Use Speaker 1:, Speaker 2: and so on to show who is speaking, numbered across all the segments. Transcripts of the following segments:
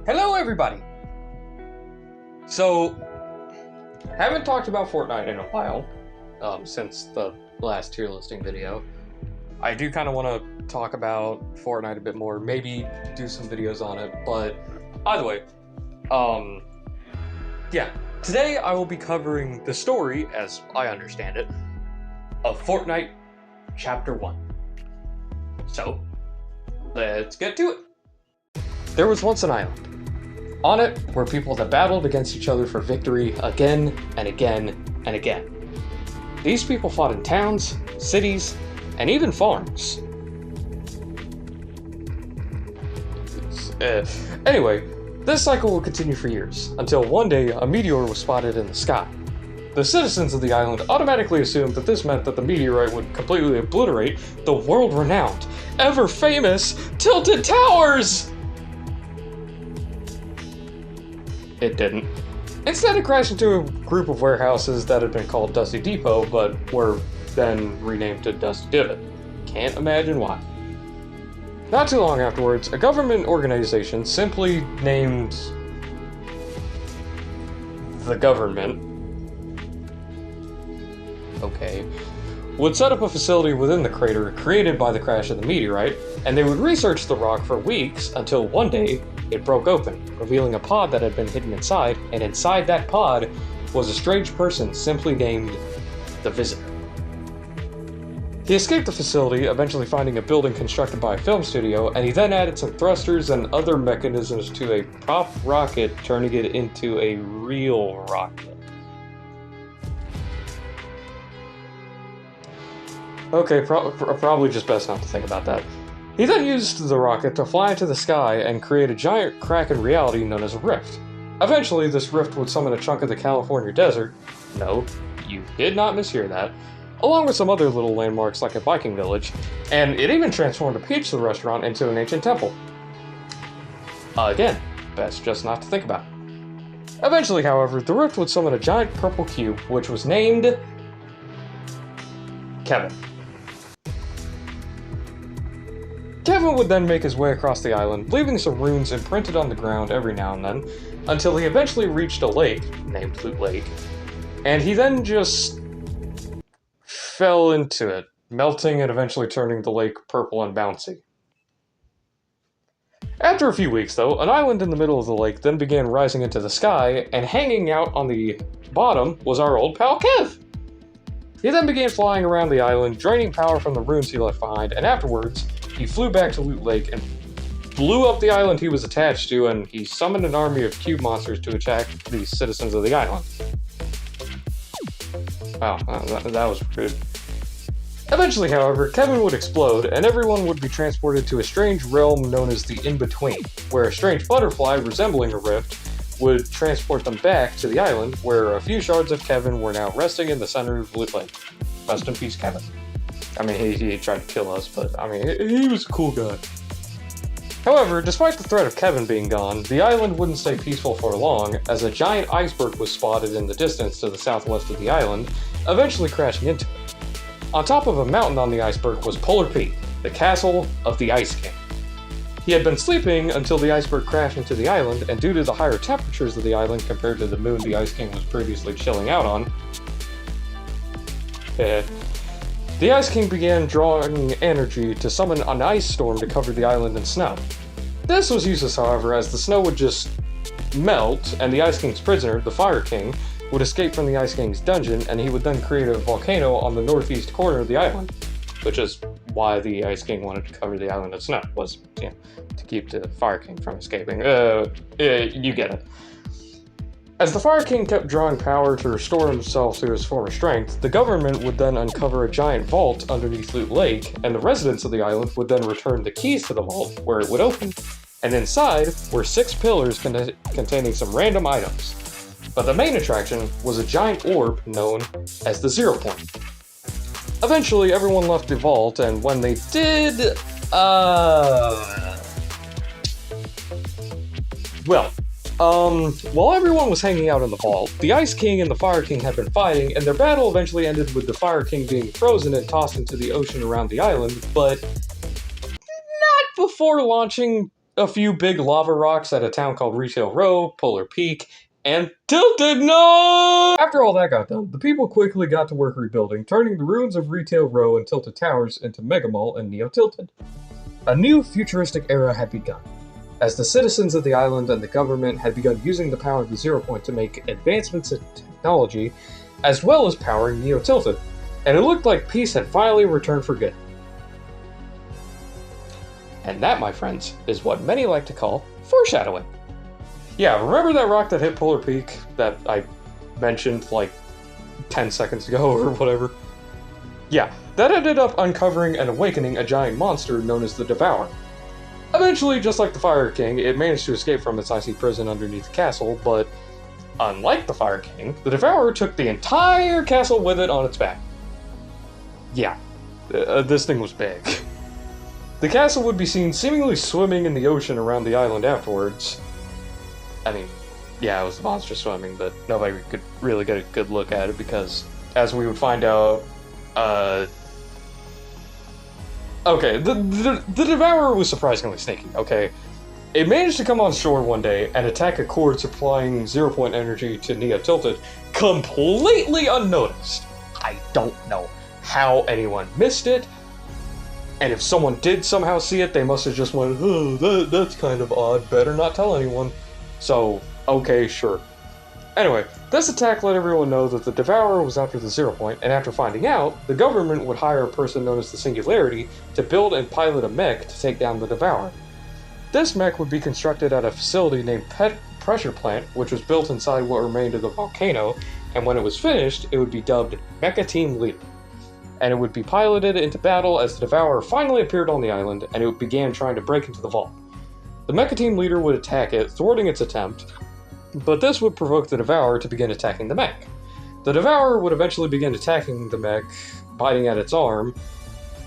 Speaker 1: Hello everybody! So, haven't talked about Fortnite in a while, since the last tier listing video. I do kind of want to talk about Fortnite a bit more, maybe do some videos on it, but either way, yeah. Today I will be covering the story, as I understand it, of Fortnite Chapter 1. So, let's get to it! There was once an island. On it were people that battled against each other for victory again and again and again. These people fought in towns, cities, and even farms. Anyway, this cycle would continue for years, until one day a meteor was spotted in the sky. The citizens of the island automatically assumed that this meant that the meteorite would completely obliterate the world-renowned, ever-famous Tilted Towers! It didn't. Instead, it crashed into a group of warehouses that had been called Dusty Depot, but were then renamed to Dusty Divot. Can't imagine why. Not too long afterwards, a government organization simply named the government, would set up a facility within the crater created by the crash of the meteorite, and they would research the rock for weeks until one day it broke open, revealing a pod that had been hidden inside, and inside that pod was a strange person simply named the Visitor. He escaped the facility, eventually finding a building constructed by a film studio, and he then added some thrusters and other mechanisms to a prop rocket, turning it into a real rocket. Okay, probably just best not to think about that. He then used the rocket to fly into the sky and create a giant crack in reality known as a rift. Eventually, this rift would summon a chunk of the California desert. No, you did not mishear that. Along with some other little landmarks like a Viking village, and it even transformed a pizza restaurant into an ancient temple. Again, best just not to think about. Eventually, however, the rift would summon a giant purple cube, which was named Kevin. Kevin would then make his way across the island, leaving some runes imprinted on the ground every now and then, until he eventually reached a lake, named Loot Lake, and he then just fell into it, melting and eventually turning the lake purple and bouncy. After a few weeks, though, an island in the middle of the lake then began rising into the sky, and hanging out on the bottom was our old pal Kev. He then began flying around the island, draining power from the runes he left behind, and afterwards, he flew back to Loot Lake and blew up the island he was attached to, and he summoned an army of cube monsters to attack the citizens of the island. Wow, that was rude. Eventually, however, Kevin would explode, and everyone would be transported to a strange realm known as the In-Between, where a strange butterfly resembling a rift would transport them back to the island, where a few shards of Kevin were now resting in the center of Loot Lake. Rest in peace, Kevin. I mean, he tried to kill us, but, I mean, he was a cool guy. However, despite the threat of Kevin being gone, the island wouldn't stay peaceful for long, as a giant iceberg was spotted in the distance to the southwest of the island, eventually crashing into it. On top of a mountain on the iceberg was Polar Peak, the castle of the Ice King. He had been sleeping until the iceberg crashed into the island, and due to the higher temperatures of the island compared to the moon the Ice King was previously chilling out on, the Ice King began drawing energy to summon an ice storm to cover the island in snow. This was useless, however, as the snow would just melt, and the Ice King's prisoner, the Fire King, would escape from the Ice King's dungeon, and he would then create a volcano on the northeast corner of the island, which is why the Ice King wanted to cover the island in snow, was, to keep the Fire King from escaping. You get it. As the Fire King kept drawing power to restore himself to his former strength, the government would then uncover a giant vault underneath Loot Lake, and the residents of the island would then return the keys to the vault, where it would open, and inside were 6 pillars containing some random items. But the main attraction was a giant orb known as the 0 Point. Eventually, everyone left the vault, and when they did, while everyone was hanging out in the vault, the Ice King and the Fire King had been fighting, and their battle eventually ended with the Fire King being frozen and tossed into the ocean around the island, but not before launching a few big lava rocks at a town called Retail Row, Polar Peak, and Tilted. No! After all that got done, the people quickly got to work rebuilding, turning the ruins of Retail Row and Tilted Towers into Mega Mall and Neo Tilted. A new futuristic era had begun, as the citizens of the island and the government had begun using the power of the Zero Point to make advancements in technology, as well as powering Neo Tilted, and it looked like peace had finally returned for good. And that, my friends, is what many like to call foreshadowing. Yeah, remember that rock that hit Polar Peak that I mentioned like 10 seconds ago or whatever? Yeah, that ended up uncovering and awakening a giant monster known as the Devourer. Eventually, just like the Fire King, it managed to escape from its icy prison underneath the castle, but unlike the Fire King, the Devourer took the entire castle with it on its back. Yeah, this thing was big. The castle would be seen seemingly swimming in the ocean around the island afterwards. I mean, yeah, it was the monster swimming, but nobody could really get a good look at it because, as we would find out, okay, the Devourer was surprisingly sneaky, okay? It managed to come on shore one day and attack a cord supplying zero-point energy to Neo Tilted completely unnoticed. I don't know how anyone missed it, and if someone did somehow see it, they must have just went, oh, that's kind of odd, better not tell anyone. So, okay, sure. Anyway, this attack let everyone know that the Devourer was after the Zero Point, and after finding out, the government would hire a person known as the Singularity to build and pilot a mech to take down the Devourer. This mech would be constructed at a facility named Pressure Plant, which was built inside what remained of the volcano, and when it was finished, it would be dubbed Mecha Team Leader. And it would be piloted into battle as the Devourer finally appeared on the island, and it began trying to break into the vault. The Mecha Team Leader would attack it, thwarting its attempt, but this would provoke the Devourer to begin attacking the mech. The Devourer would eventually begin attacking the mech, biting at its arm,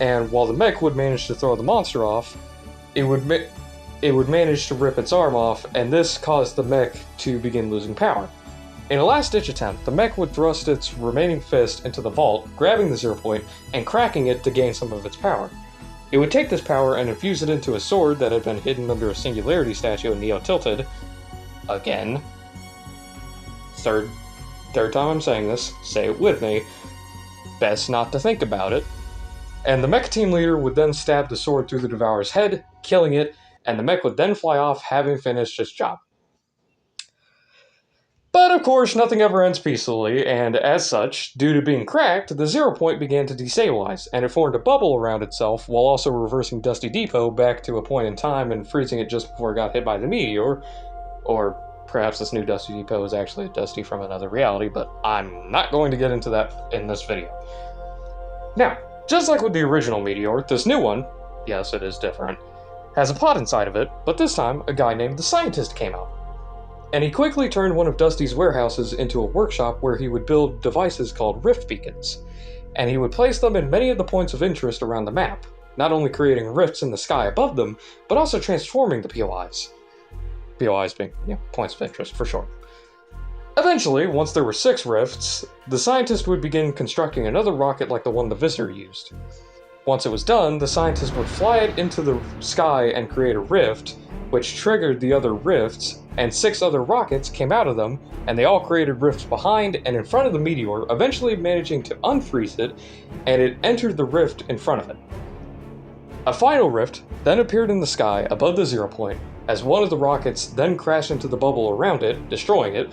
Speaker 1: and while the mech would manage to throw the monster off, it would manage to rip its arm off, and this caused the mech to begin losing power. In a last-ditch attempt, the mech would thrust its remaining fist into the vault, grabbing the Zero Point and cracking it to gain some of its power. It would take this power and infuse it into a sword that had been hidden under a Singularity statue in Neo Tilted. Again. Third time I'm saying this, say it with me. Best not to think about it. And the Mecha Team Leader would then stab the sword through the Devourer's head, killing it, and the mech would then fly off, having finished its job. But of course, nothing ever ends peacefully, and as such, due to being cracked, the Zero Point began to destabilize, and it formed a bubble around itself while also reversing Dusty Depot back to a point in time and freezing it just before it got hit by the meteor. Or perhaps this new Dusty Depot is actually a Dusty from another reality, but I'm not going to get into that in this video. Now, just like with the original meteor, this new one, yes, it is different, has a pod inside of it, but this time, a guy named the Scientist came out. And he quickly turned one of Dusty's warehouses into a workshop where he would build devices called rift beacons. And he would place them in many of the points of interest around the map, not only creating rifts in the sky above them, but also transforming the POIs. POIs being, points of interest for short. Eventually, once there were 6 rifts, the Scientist would begin constructing another rocket like the one the Visitor used. Once it was done, the Scientist would fly it into the sky and create a rift, which triggered the other rifts, and 6 other rockets came out of them, and they all created rifts behind and in front of the meteor, eventually managing to unfreeze it, and it entered the rift in front of it. A final rift then appeared in the sky above the Zero Point, as one of the rockets then crashed into the bubble around it, destroying it,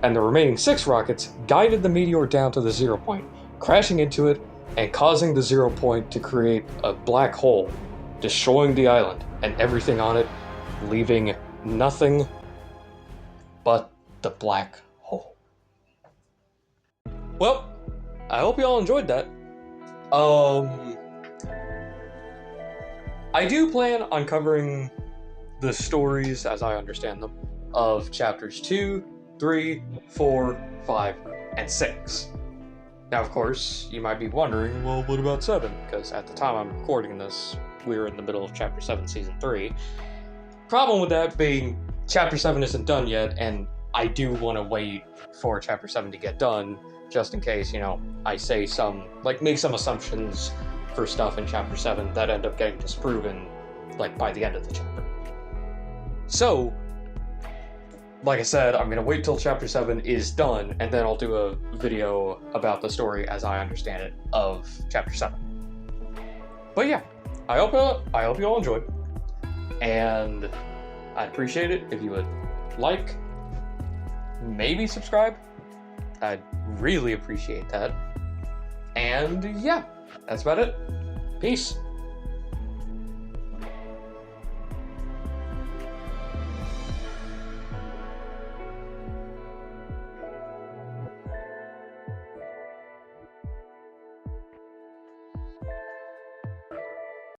Speaker 1: and the remaining 6 rockets guided the meteor down to the Zero Point, crashing into it and causing the Zero Point to create a black hole, destroying the island and everything on it, leaving nothing but the black hole. Well, I hope you all enjoyed that. I do plan on covering the stories, as I understand them, of chapters 2, 3, 4, 5, and 6. Now, of course, you might be wondering, well, what about 7? Because at the time I'm recording this, we're in the middle of chapter 7, season 3. Problem with that being, chapter 7 isn't done yet, and I do want to wait for chapter 7 to get done, just in case, I say make some assumptions for stuff in chapter 7 that end up getting disproven, by the end of the chapter. So, like I said, I'm gonna wait till chapter 7 is done, and then I'll do a video about the story as I understand it of chapter 7. But yeah, I hope you all enjoyed, and I'd appreciate it if you would like, maybe subscribe. I'd really appreciate that. And yeah, that's about it. Peace.